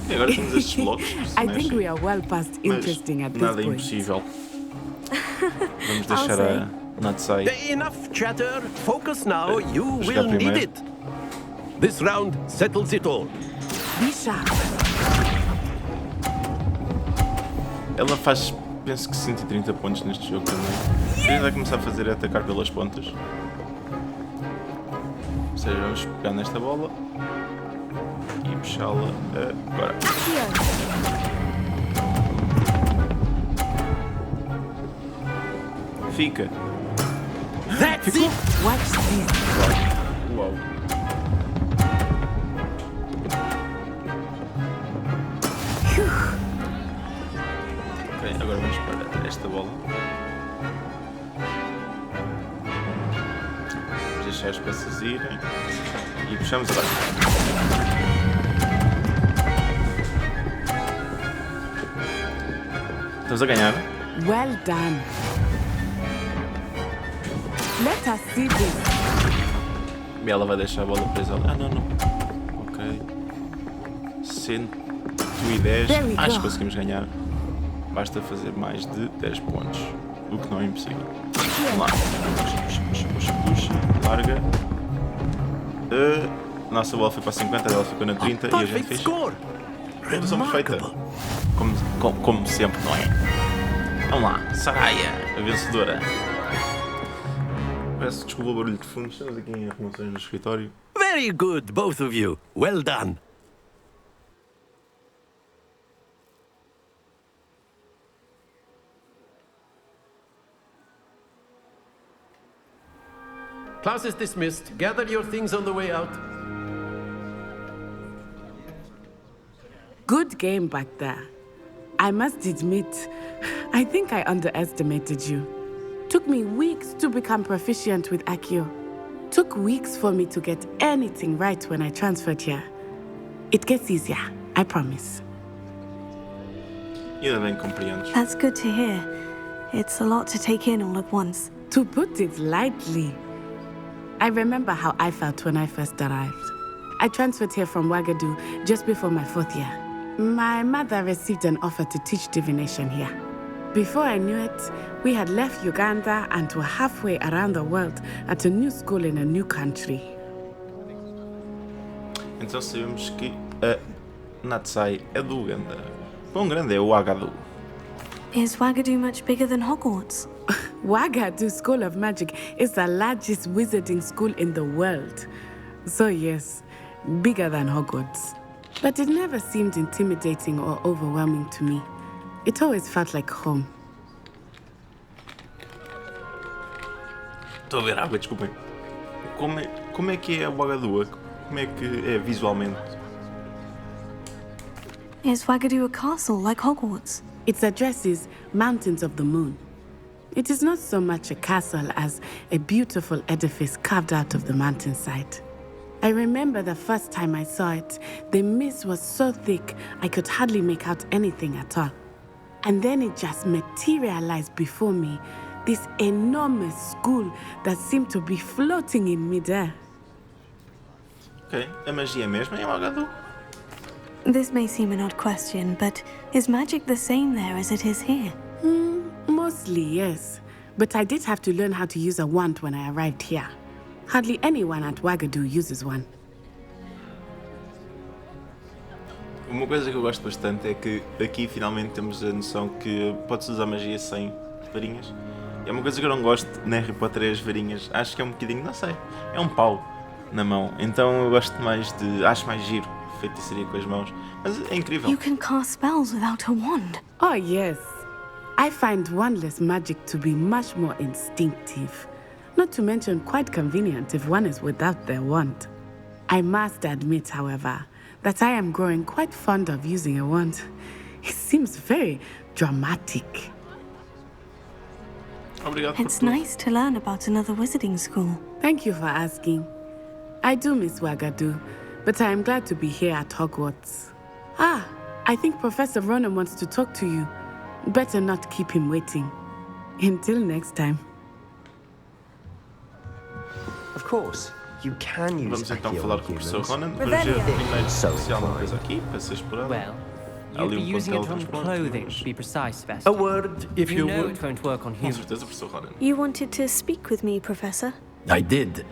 E agora temos estes blocos. I think we are well past interesting at this nada point. impossível. Vamos deixar a Natsai. Enough chatter. Focus now. You will need it. This round settles it all. Be sharp. Ela faz, penso que 130 pontos neste jogo também. O que vai começar a fazer é atacar pelas pontas. Ou seja, vamos pegar nesta bola e puxá-la agora. Fica. That's it. Watch this. Uau. Ok, agora vamos para esta bola. Vamos deixar as peças irem e puxamos agora. Estamos a ganhar. Well done. Let us see this. E ela vai deixar a bola presa ali. Ah, não. Ok. 110. Acho que conseguimos ganhar. Basta fazer mais de 10 pontos. O que não é impossível. Vamos lá. Puxa. Larga. A nossa bola foi para 50, ela ficou na 30 e a gente fez. Produção perfeita. Como sempre, não é? Vamos lá. Saraya, a vencedora. Peço desculpa o barulho de fundo, estamos aqui em arrumações no escritório. Very good, both of you. Well done. Class is dismissed. Gather your things on the way out. Good game back there. I must admit, I think I underestimated you. Took me weeks to become proficient with Accio. Took weeks for me to get anything right when I transferred here. It gets easier, I promise. Ainda bem compreendes. That's good to hear. It's a lot to take in all at once. To put it lightly, I remember how I felt when I first arrived. I transferred here from Ouagadougou just before my 4th year. My mother received an offer to teach divination here. Before I knew it, we had left Uganda and were halfway around the world at a new school in a new country. Então sabemos que a Natsai é do Uganda. Quão grande é o Ouagadougou? Is Ouagadougou much bigger than Hogwarts? Ouagadougou School of Magic is the largest wizarding school in the world. So yes, bigger than Hogwarts. But it never seemed intimidating or overwhelming to me. It always felt like home. Estou a ver água, desculpem. Como é que é a Ouagadougou? Como é que é visualmente? Is Ouagadougou a castle like Hogwarts? Its address is Mountains of the Moon. It is not so much a castle as a beautiful edifice carved out of the mountainside. I remember the first time I saw it, the mist was so thick I could hardly make out anything at all. And then it just materialized before me, this enormous school that seemed to be floating in midair. Ok, a magia mesmo em Ouagadougou? This may seem an odd question, but is magic the same there as it is here? Mostly, yes. But I did have to learn how to use a wand when I arrived here. Hardly anyone at Wagadu uses one. Uma coisa que eu gosto bastante é que aqui finalmente temos a noção que pode-se usar magia sem varinhas. E é uma coisa que eu não gosto na Harry Potter, é as varinhas. Acho que é um bocadinho, não sei, é um pau na mão. Então eu gosto mais de, acho mais giro, feitiçaria com as mãos. Mas é incrível. You can cast spells without a wand. Oh, yes. I find wandless magic to be much more instinctive. Not to mention quite convenient if one is without their wand. I must admit, however, that I am growing quite fond of using a wand. It seems very dramatic. It's nice to learn about another wizarding school. Thank you for asking. I do miss Wagadu, but I am glad to be here at Hogwarts. Ah, I think Professor Ronan wants to talk to you. Better not keep him waiting. Until next time. Of course, you can use. Vamos então falar com o professor Ronan. Vamos ver primeiro se há alguma coisa aqui para ser explorado. Well, you'd be using it on clothing, to be precise, Vesta. A word, if you know would. it won't work on humans. Com certeza, professor Ronan. You wanted to speak with me, Professor? I did.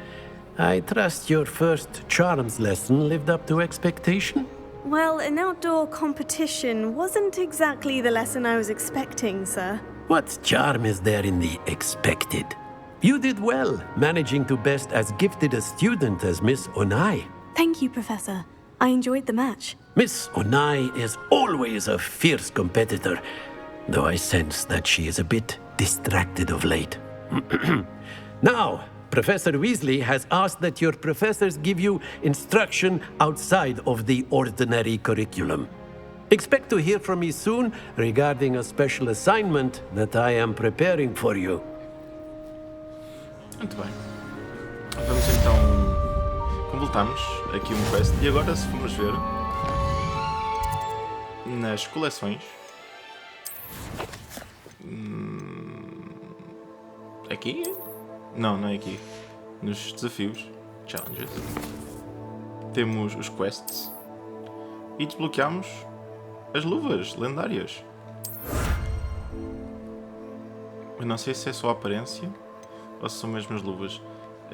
I trust your first charms lesson lived up to expectation? Well, an outdoor competition wasn't exactly the lesson I was expecting, sir. What charm is there in the expected? You did well, managing to best as gifted a student as Miss Onai. Thank you, Professor. I enjoyed the match. Miss Onai is always a fierce competitor, though I sense that she is a bit distracted of late. Now, Professor Weasley has asked that your professors give you instruction outside of the ordinary curriculum. Expect to hear from me soon regarding a special assignment that I am preparing for you. Muito bem. Vamos então... completamos aqui um quest. E agora, se formos ver... nas coleções... aqui? Não, não é aqui. Nos desafios. Challenges. Temos os quests. E desbloqueamos as luvas lendárias. Eu não sei se é só a aparência ou se são mesmo as luvas.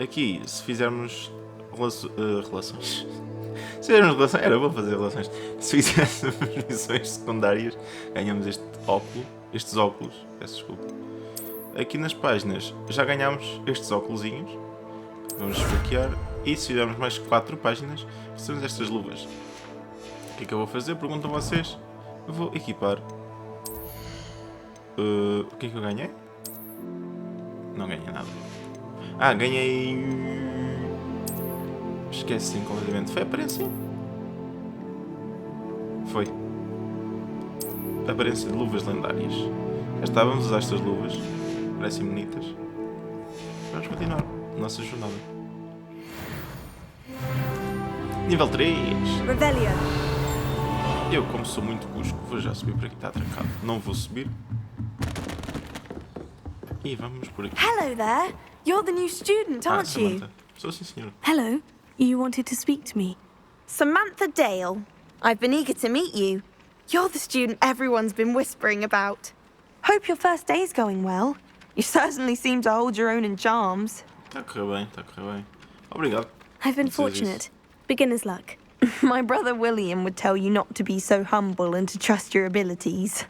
Aqui, se fizermos relações. Se fizermos relações. Era bom fazer relações. Se fizermos missões secundárias, ganhamos estes óculos. Peço desculpa. Aqui nas páginas já ganhamos estes óculosinhos. Vamos desbloquear. E se fizermos mais 4 páginas, recebemos estas luvas. O que é que eu vou fazer? Perguntam vocês. Eu vou equipar. O que é que eu ganhei? Não ganhei nada. Ah, ganhei... esqueci completamente. Foi a aparência? Foi. A aparência de luvas lendárias. Já estávamos a usar estas luvas. Parecem bonitas. Vamos continuar a nossa jornada. Nível 3. Revelio. Eu, como sou muito cusco, vou já subir por aqui. Está trancado. Não vou subir. E vamos por aqui. Hello there. You're the new student, aren't you? Samantha. Sou sim, senhora. Hello. You wanted to speak to me. Samantha Dale. I've been eager to meet you. You're the student everyone's been whispering about. Hope your first day's going well. You certainly seem to hold your own in charms. Está a correr bem, está a correr bem. Obrigado. I've been fortunate. Beginner's luck. My brother William would tell you not to be so humble and to trust your abilities.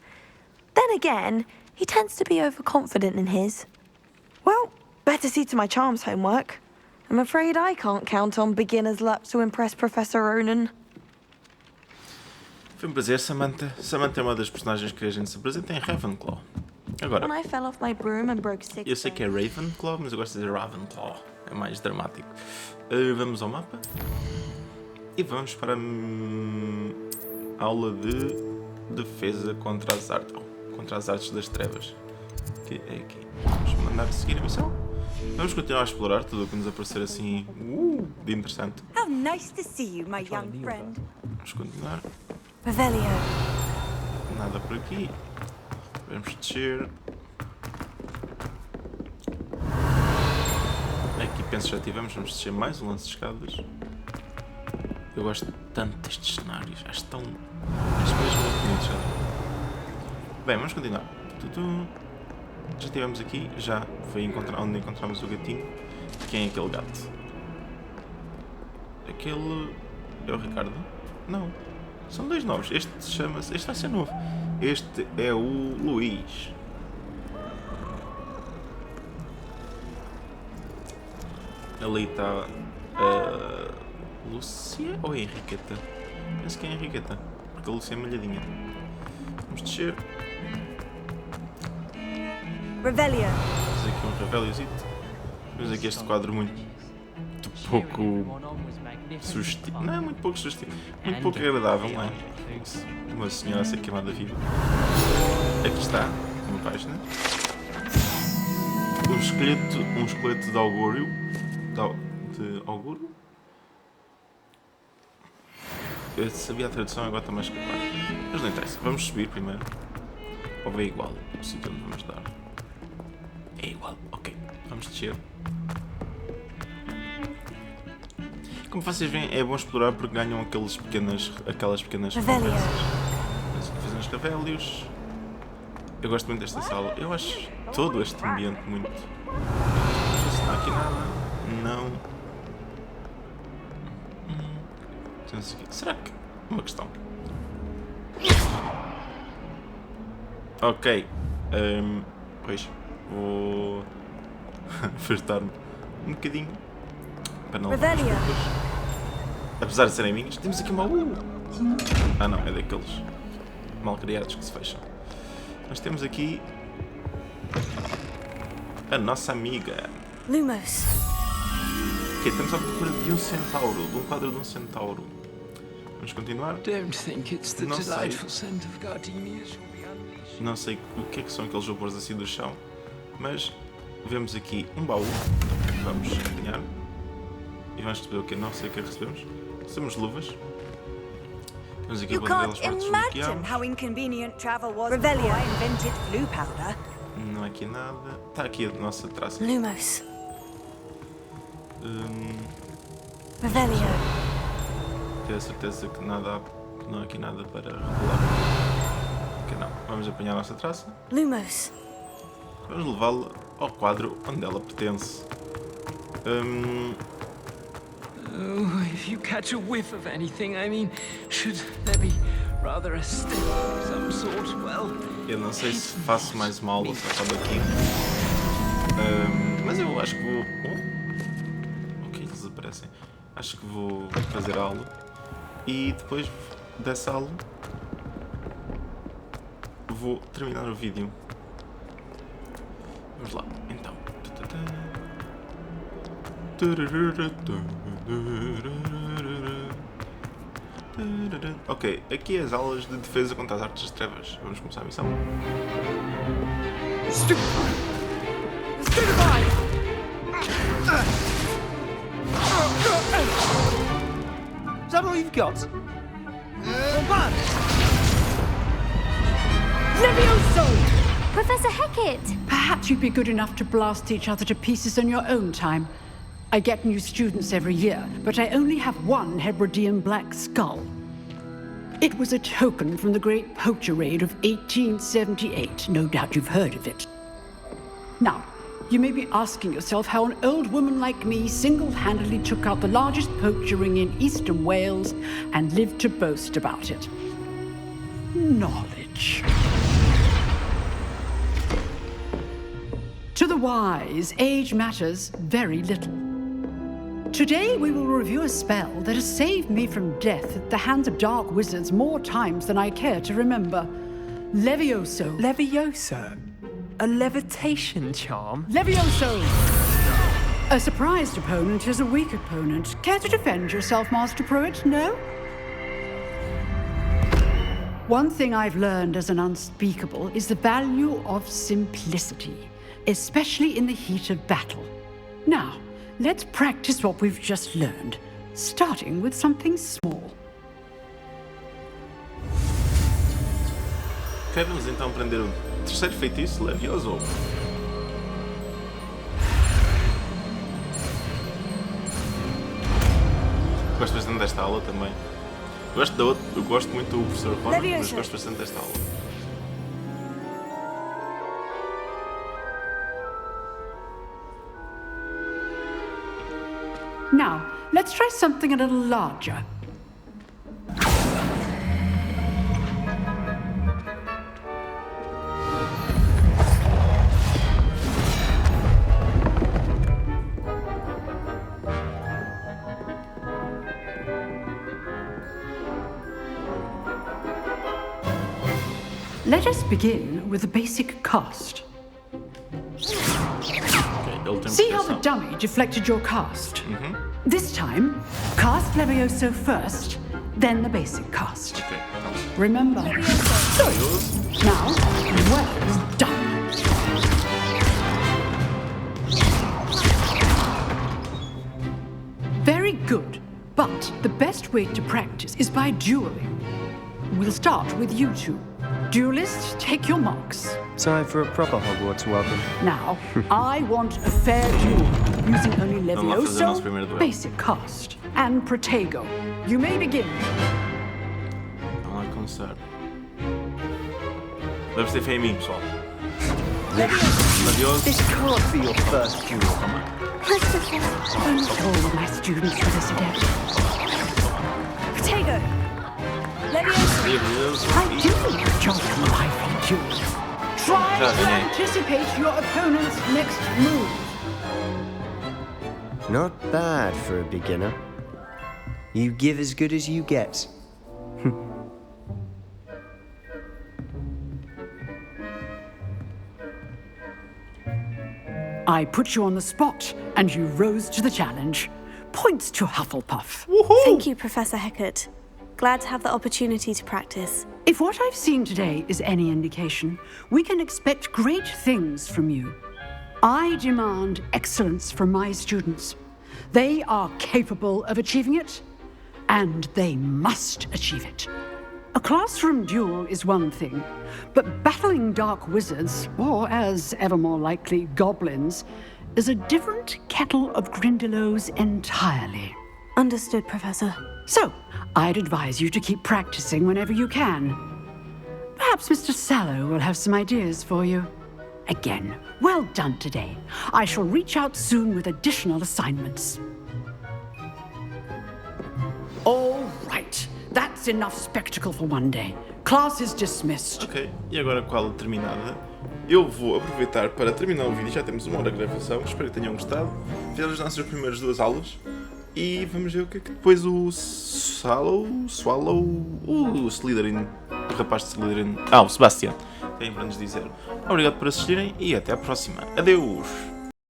Then again, he tends to be overconfident in his. Well, better see to my charms homework. I'm afraid I can't count on beginner's luck to impress Professor Ronan. Foi um prazer, Samantha. Samantha é uma das personagens que a gente se apresenta em Ravenclaw. Agora, When I fell off my broom and broke 6 eu sei que é Ravenclaw, mas eu gosto de dizer Ravenclaw. É mais dramático. Vamos ao mapa. E vamos para a aula de defesa contra as artes das trevas. Que é aqui. Vamos mandar seguir a missão. Vamos continuar a explorar tudo o que nos aparecer assim de interessante. How nice to see you, my young friend. Vamos continuar. Revelio. Nada por aqui. Vamos descer. Aqui penso já tivemos. Vamos descer mais um lance de escadas. Eu gosto tanto destes cenários. Acho tão... acho mesmo muito bonitos já. Bem, vamos continuar. Já estivemos aqui. Já foi onde encontramos o gatinho. Quem é aquele gato? Aquele... é o Ricardo? Não. São dois novos. Este chama-se... Este vai ser novo. Este é o Luís. Ali está a Lúcia ou a Henriqueta? Penso que é a Henriqueta, porque a Lúcia é malhadinha. Vamos descer. Revelia. Temos aqui um Reveliozito. Temos aqui este quadro muito pouco sugestivo. Não é muito pouco sugestivo. Muito pouco agradável, não é? Uma senhora a ser queimada viva. Aqui está, uma página. Um esqueleto de augúrio. De augúrio? Eu sabia a tradução, agora está mais capaz. Mas não interessa. Vamos subir primeiro. Ou é igual o sítio onde vamos dar? É igual, ok. Vamos descer. Como vocês veem, é bom explorar porque ganham aquelas pequenas recompensas. Fazem os revélios. Eu gosto muito desta sala. Eu acho todo este ambiente muito... Não sei se está aqui nada. Não. Será que... Uma questão. Ok. Pois. Vou... afastar-me um bocadinho. Para não levar apesar de serem minhas. Temos aqui uma... Ah não, é daqueles malcriados que se fecham. Nós temos aqui... a nossa amiga. Lumos. Ok, estamos à procura de um centauro. De um quadro de um centauro. Vamos continuar. Não sei o que é que são aqueles vapores assim do chão. Mas vemos aqui um baú. Vamos apanhar. E vamos receber o que? Não sei o que recebemos. Recebemos luvas. Temos aqui uma delas para desbloquearmos. Revelia. I invented blue powder. Não há aqui nada. Está aqui a nossa traça. Lumos. Revelia. Tenho a certeza que nada há, que não há aqui nada para revelar. Ok, não. Vamos apanhar a nossa traça. Lumos. Vamos levá-la ao quadro onde ela pertence. Oh, if you catch a whiff of anything, I mean, should there be rather a stink of some sort? Well, eu não sei se faço mais mal ou só estava aqui. Mas eu acho que vou... Ok, eles aparecem. Acho que vou fazer a aula. E depois dessa aula vou terminar o vídeo. Vamos lá, então. Ok, aqui as aulas de defesa contra as artes das trevas. Vamos começar a missão. Is that all you've got? Levioso! Professor Hecat! Perhaps you'd be good enough to blast each other to pieces on your own time. I get new students every year, but I only have one Hebridean black skull. It was a token from the Great Poacher Raid of 1878. No doubt you've heard of it. Now, you may be asking yourself how an old woman like me single-handedly took out the largest poacher ring in eastern Wales and lived to boast about it. Knowledge. To the wise, age matters very little. Today we will review a spell that has saved me from death at the hands of dark wizards more times than I care to remember. Levioso. Levioso? A levitation charm? Levioso! A surprised opponent is a weak opponent. Care to defend yourself, Master Pruitt? No? One thing I've learned as an unspeakable is the value of simplicity, especially in the heat of battle. Now, let's practice what we've just learned, starting with something small. Ok, vamos então aprender o terceiro feitiço, Levioso. Gosto bastante desta aula também. Eu gosto muito do professor Ron, mas gosto bastante desta aula. Now, let's try something a little larger. Let us begin with the basic cast. See how the dummy deflected your cast? This time, cast Levioso first, then the basic cast. Remember. Now, well done. Very good, but the best way to practice is by dueling. We'll start with you two. Duelists, take your marks. Time for a proper Hogwarts welcome. Now, I want a fair duel, using only Levioso, basic cast, and Protego. You may begin. Vamos lá começar. Deve ser feio em mim, pessoal. Levioso. This can't be your first duel. Almost all of my students for this adept. Protego. Levioso. I do enjoy life in duels. Try to anticipate your opponent's next move. Not bad for a beginner. You give as good as you get. I put you on the spot, and you rose to the challenge. Points to Hufflepuff. Thank you, Professor Hecat. Glad to have the opportunity to practice. If what I've seen today is any indication, we can expect great things from you. I demand excellence from my students. They are capable of achieving it, and they must achieve it. A classroom duel is one thing, but battling dark wizards, or as ever more likely, goblins, is a different kettle of Grindylows entirely. Understood, Professor. So, I'd advise you to keep practicing whenever you can. Perhaps Mr. Sallow will have some ideas for you. Again, well done today. I shall reach out soon with additional assignments. All right. That's enough spectacle for one day. Class is dismissed. Ok, e agora com a aula terminada, eu vou aproveitar para terminar o vídeo. Já temos 1 hora de gravação, espero que tenham gostado. Fizemos as nossas primeiras 2 aulas e vamos ver o que é que depois o o Slytherin, o rapaz de Slytherin, o Sebastian, tem para nos dizer. Obrigado por assistirem e até à próxima. Adeus!